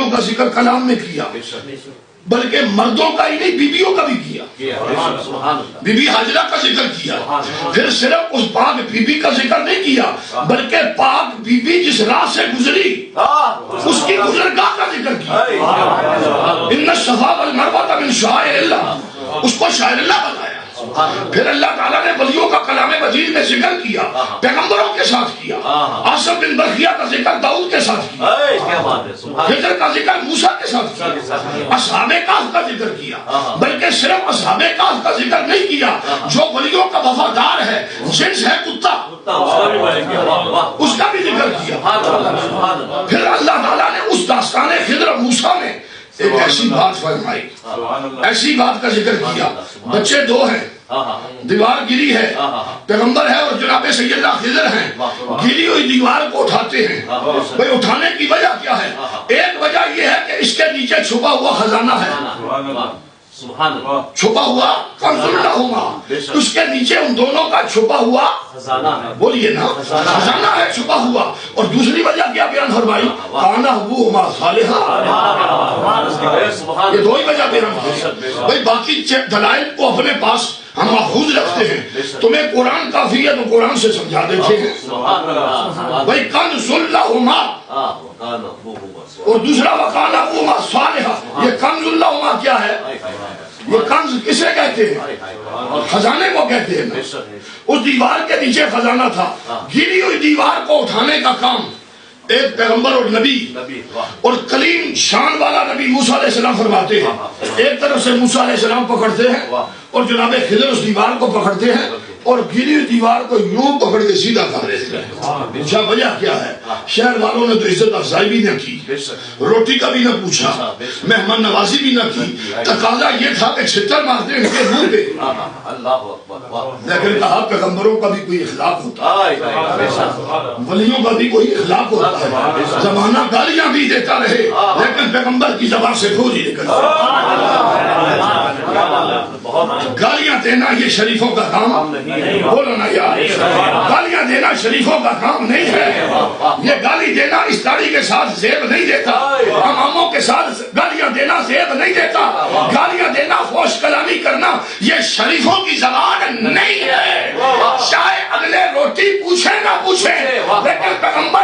ولیوں کا ذکر کلام میں کیا، بلکہ مردوں کا ہی نہیں بیویوں کا بھی کیا. بی بی حاجرہ کا ذکر کیا. پھر صرف اس پاک بی بی کا ذکر نہیں کیا، بلکہ پاک بی بی جس راہ سے گزری اس کی گزرگاہ کا ذکر کیا. ان الصفا والمروہ من شعائر اللہ، اس کو شاعر اللہ بتایا. پھر اللہ تعالیٰ نے ولیوں کا کلام مجید میں ذکر کیا، پیغمبروں کے ساتھ کیا. عاصم بن برقیہ کا ذکر داؤد کے ساتھ کیا، خضر کا ذکر موسیٰ کے ساتھ کیا، اصحاب کہف کا ذکر کیا. بلکہ صرف اصحاب کہف کا ذکر نہیں کیا، جو ولیوں کا وفادار ہے، جنس ہے کتا، اس کا بھی ذکر کیا. پھر اللہ تعالیٰ نے اس داستان خضر موسیٰ میں ایک ایسی بات فرمائی، ایسی بات کا ذکر کیا. بچے دو ہیں، دیوار گری ہے، پیغمبر ہے اور جناب سیدنا خضر ہیں. گری ہوئی دیوار کو اٹھاتے ہیں. بھئی اٹھانے کی وجہ کیا ہے؟ ایک وجہ یہ ہے کہ اس کے نیچے چھپا ہوا خزانہ ہے، چھپا ہوا کنز لہما، اس کے نیچے ان دونوں کا چھپا ہوا خزانہ ہے. بولیے نا، خزانہ ہے چھپا ہوا. اور دوسری وجہ کیا بیان فرمائی؟ کان ابوہما صالحا. یہ دو ہی وجہ بیان فرمائی. بھئی باقی دلائل کو اپنے پاس ہم محفوظ رکھتے ہیں. تمہیں قرآن کافی ہے تو قرآن سے سمجھا دیتے ہیں. بھئی کنز لہما، اور دوسرا وکان ابوہما صالحا. یہ کنز لہما کیا ہے؟ یہ کنز کسے کہتے ہیں؟ خزانے کو کہتے ہیں. اس دیوار کے نیچے خزانہ تھا. گری ہوئی دیوار کو اٹھانے کا کام ایک پیغمبر اور نبی اور کلیم شان والا نبی موسیٰ علیہ السلام فرماتے ہیں. ایک طرف سے موسیٰ علیہ السلام پکڑتے ہیں اور جناب خضر اس دیوار کو پکڑتے ہیں اور گری ہوئی دیوار کو یوں پکڑ کے سیدھا کر دیتے ہیں. اچھا وجہ کیا ہے؟ شہر والوں نے تو عزت افزائی بھی نہ کی، روٹی کا بھی نہ پوچھا، مہمان نوازی بھی نہ کی. تقاضا یہ تھا کہ چھتر مارتے ان کے منہ پہ. لیکن کہا پیغمبروں کا بھی کوئی اخلاق ہوتا ہے، ولیوں کا بھی کوئی اخلاق ہوتا ہے. زمانہ گالیاں بھی دیتا رہے لیکن پیغمبر کی زبان سے کھول ہی نکل. گالیاں دینا یہ شریفوں کا کام بولو نا یار. گالیاں دینا شریفوں کا کام نہیں ہے. یہ گالی دینا اس داڑھی کے ساتھ زیب نہیں دیتا، اماموں کے ساتھ گالیاں دینا زیب نہیں دیتا. گالیاں دینا، فوش کلامی کرنا یہ شریفوں کی زبان نہیں ہے. چاہے اگلے روٹی پوچھے نہ پوچھے، لیکن پیغمبر